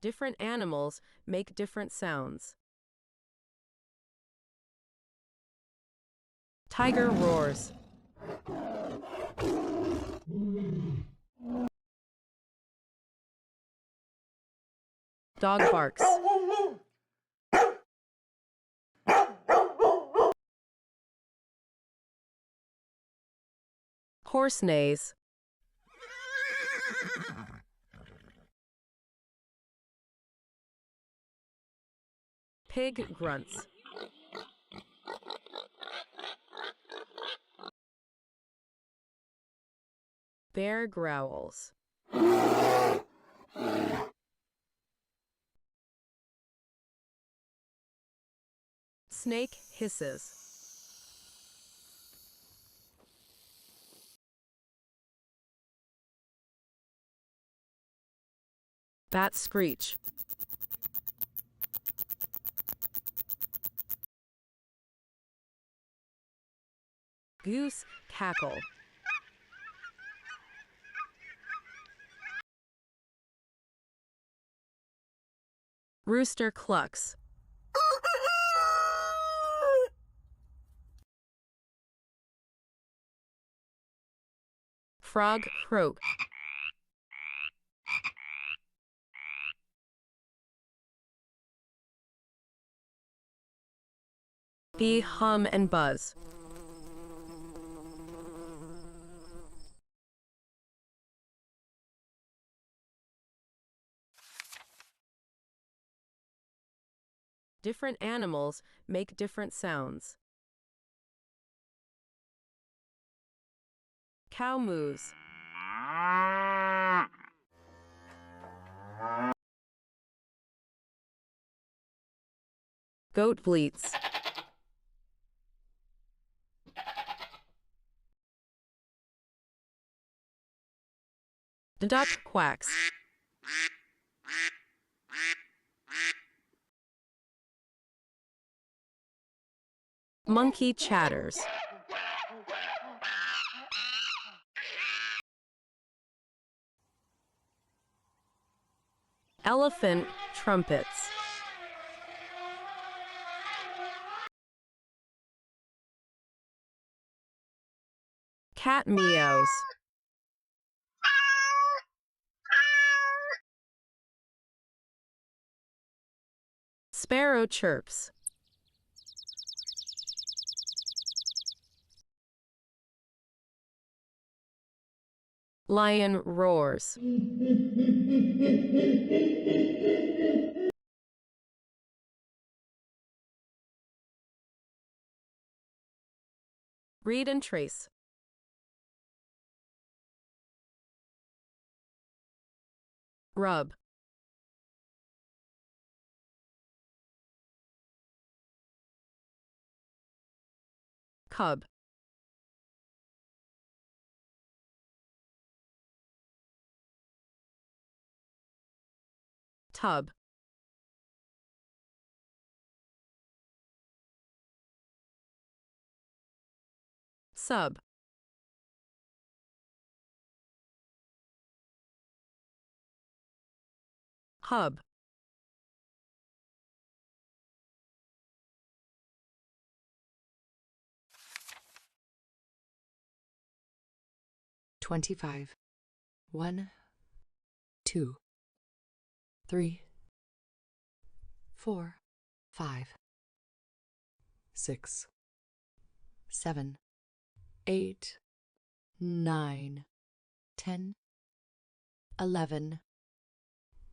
Different animals make different sounds. Tiger roars. Dog barks. Horse neighs. Pig grunts. Bear growls. Snake hisses. Bat screech. Goose cackle. Rooster clucks. Frog croak. Bee hum and buzz. Different animals make different sounds. Cow moos. Goat bleats. Duck quacks. Monkey chatters. Elephant trumpets. Cat meows. Sparrow chirps. Lion roars. Read and trace. Rub. Cub. Tub. Sub. Hub. $25. 1, 2, 3, 4, 5, 6, 7, 8, 9, 10, 11,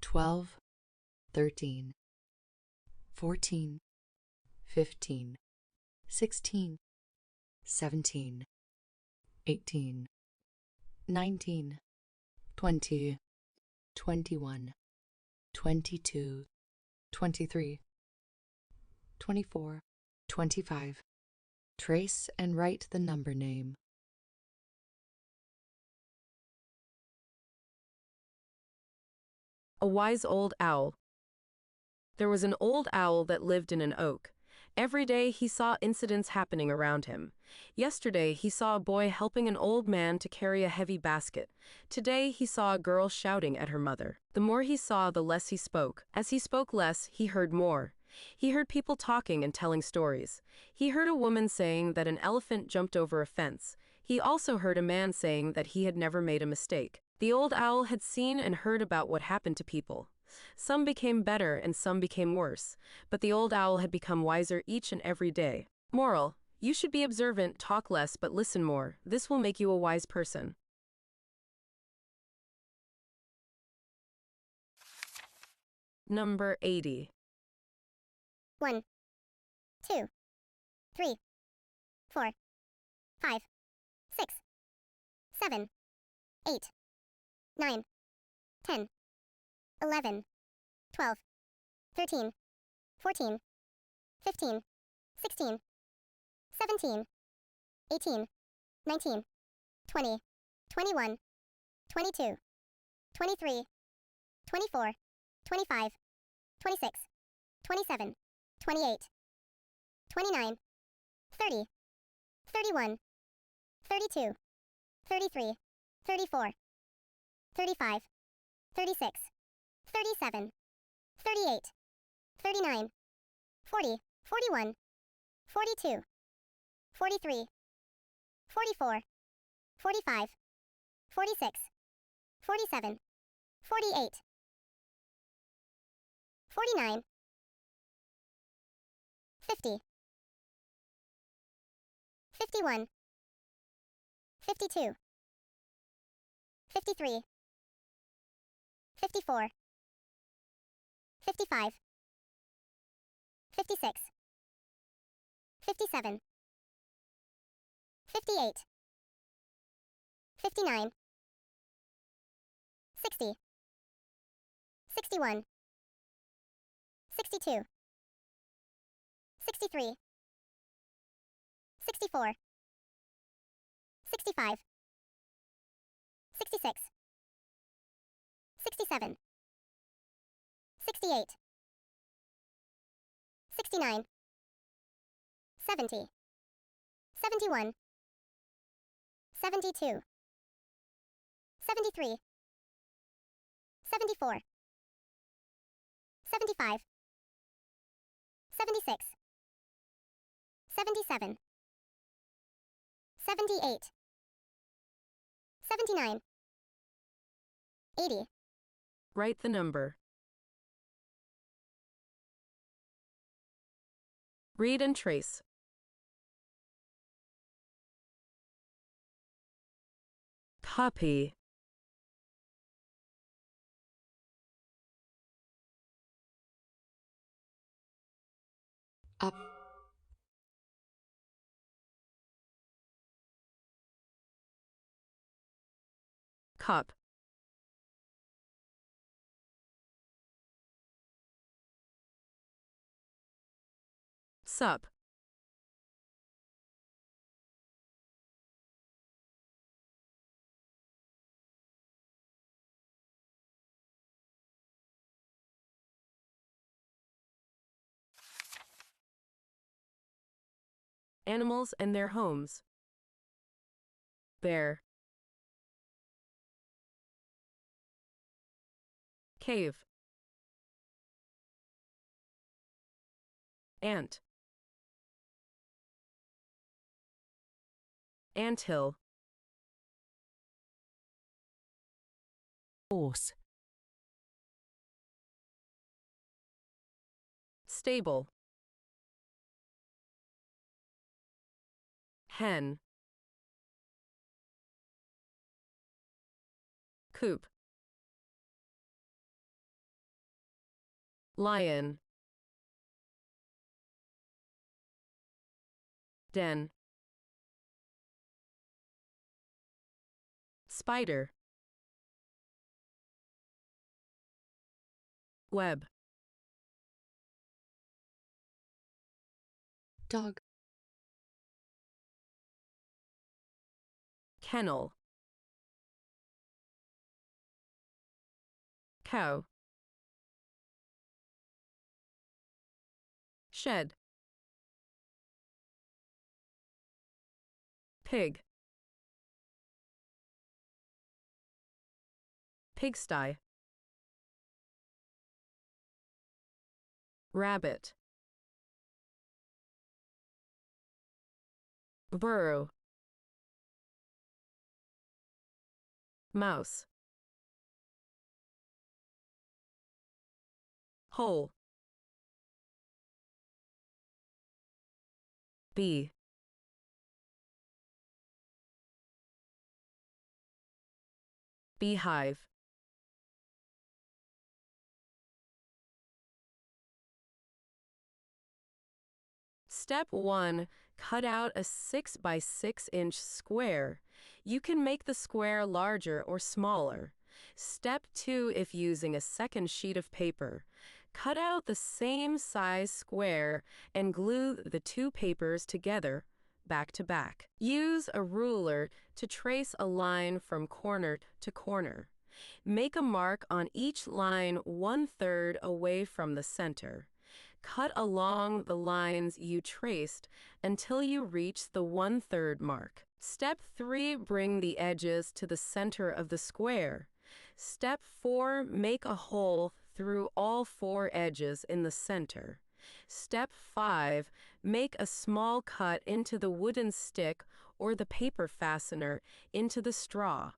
12, 13, 14, 15, 16, 17, 18, 19, 20, 21, 22, 23, 24, 25. Trace and write the number name. A wise old owl. There was an old owl that lived in an oak. Every day he saw incidents happening around him. Yesterday he saw a boy helping an old man to carry a heavy basket. Today he saw a girl shouting at her mother. The more he saw, the less he spoke. As he spoke less, he heard more. He heard people talking and telling stories. He heard a woman saying that an elephant jumped over a fence. He also heard a man saying that he had never made a mistake. The old owl had seen and heard about what happened to people. Some became better and some became worse, but the old owl had become wiser each and every day. Moral: you should be observant, talk less, but listen more. This will make you a wise person. Number 80. 1, 2, 3, 4, 5, 6, 7, 8, 9, 10, 11, 12, 13, 14, 15, 16, 17, 18, 19, 20, 21, 22, 23, 24, 25, 26, 27, 28, 29, 30, 31, 32, 33, 34, 35, 36, 37, 38, 39, 40, 41, 42, 43, 44, 45, 46, 47, 48, 49, 50, 51, 52, 53, 54, 55, 56, 57, 58, 59, 60, 61, 62, 63, 64, 65, 66, 67, 68, 69, 70, 71, 72, 73, 74, 75, 76, 77, 78, 79, 80. Write the number. Read and trace. Copy. Up. Cup. Sup. Animals and their homes. Bear. Cave. Ant. Anthill. Horse. Stable. Hen. Coop. Lion. Den. Spider. Web. Dog. Kennel. Cow. Shed. Pig. Pigsty. Rabbit. Burrow. Mouse. Hole. Bee. Beehive. Step 1. Cut out a 6 by 6 inch square. You can make the square larger or smaller. Step 2. If using a second sheet of paper, cut out the same size square and glue the two papers together, back to back. Use a ruler to trace a line from corner to corner. Make a mark on each line 1/3 away from the center. Cut along the lines you traced until you reach the 1/3 mark. Step 3. Bring the edges to the center of the square. Step 4. Make a hole through all 4 edges in the center. Step 5. Make a small cut into the wooden stick or the paper fastener into the straw.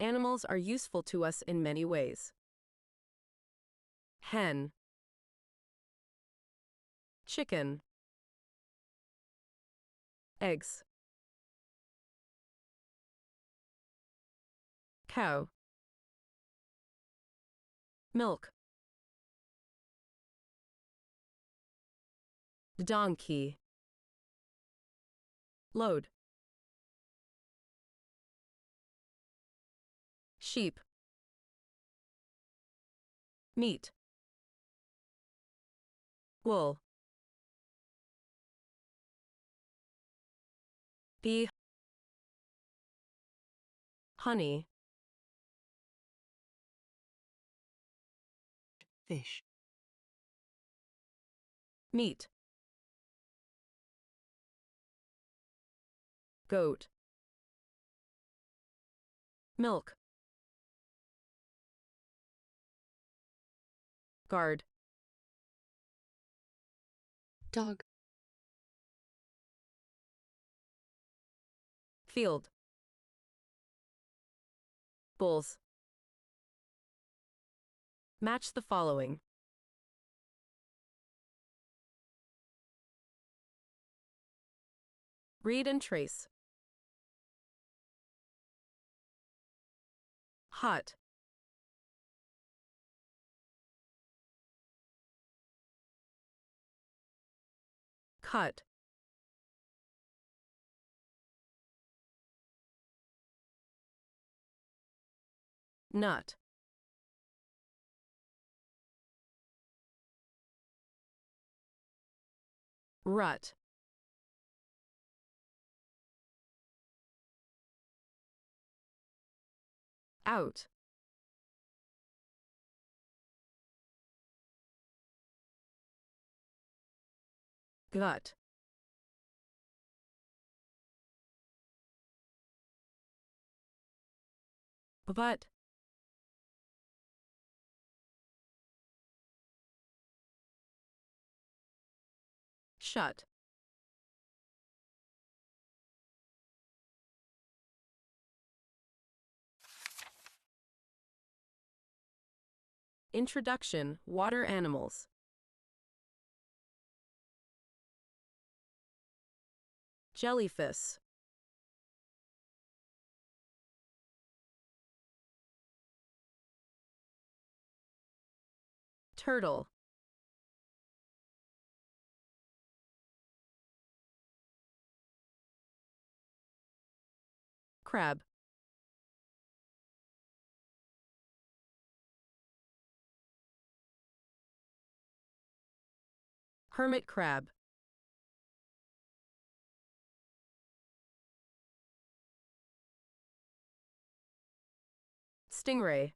Animals are useful to us in many ways. Hen. Chicken. Eggs. Cow. Milk. Donkey. Load. Sheep. Meat. Wool. Bee. Honey. Fish. Meat. Goat. Milk. Guard. Dog. Field. Bulls. Match the following. Read and trace. Hot. Cut. Nut. Rut. Out. Gut. But. Shut. Introduction, water animals. Jellyfish. Turtle. Crab. Hermit crab. Stingray.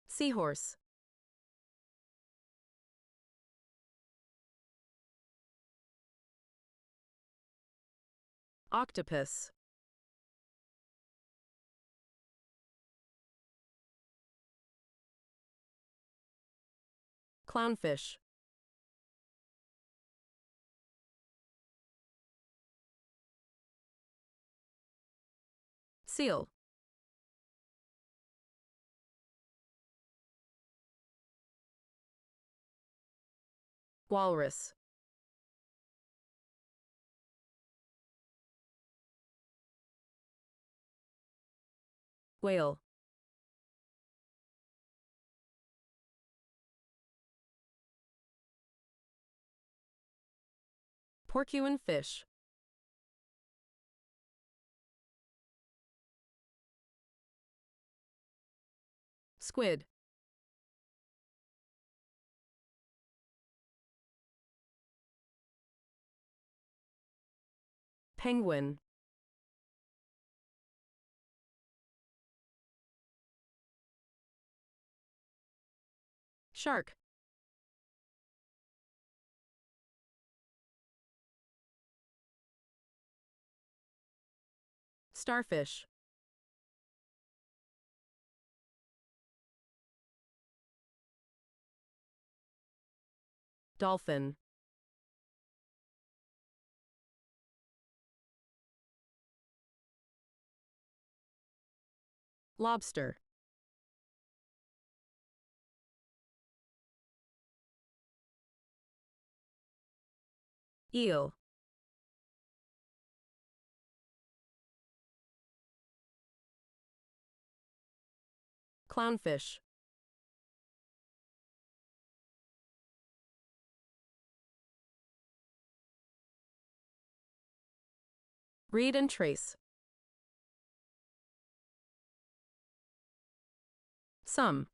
Seahorse. Octopus. Clownfish. Seal. Walrus. Whale. Porcupine fish. Squid. Penguin. Shark. Starfish. Dolphin. Lobster. Eel. Clownfish. Read and trace. Some.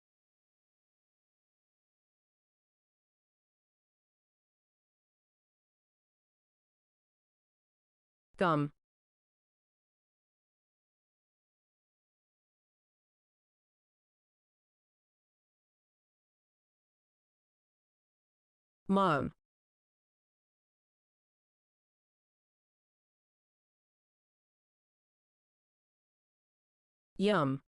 Gum. Mom. Yum.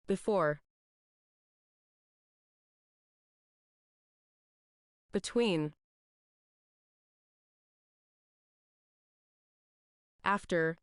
Before. Between. After.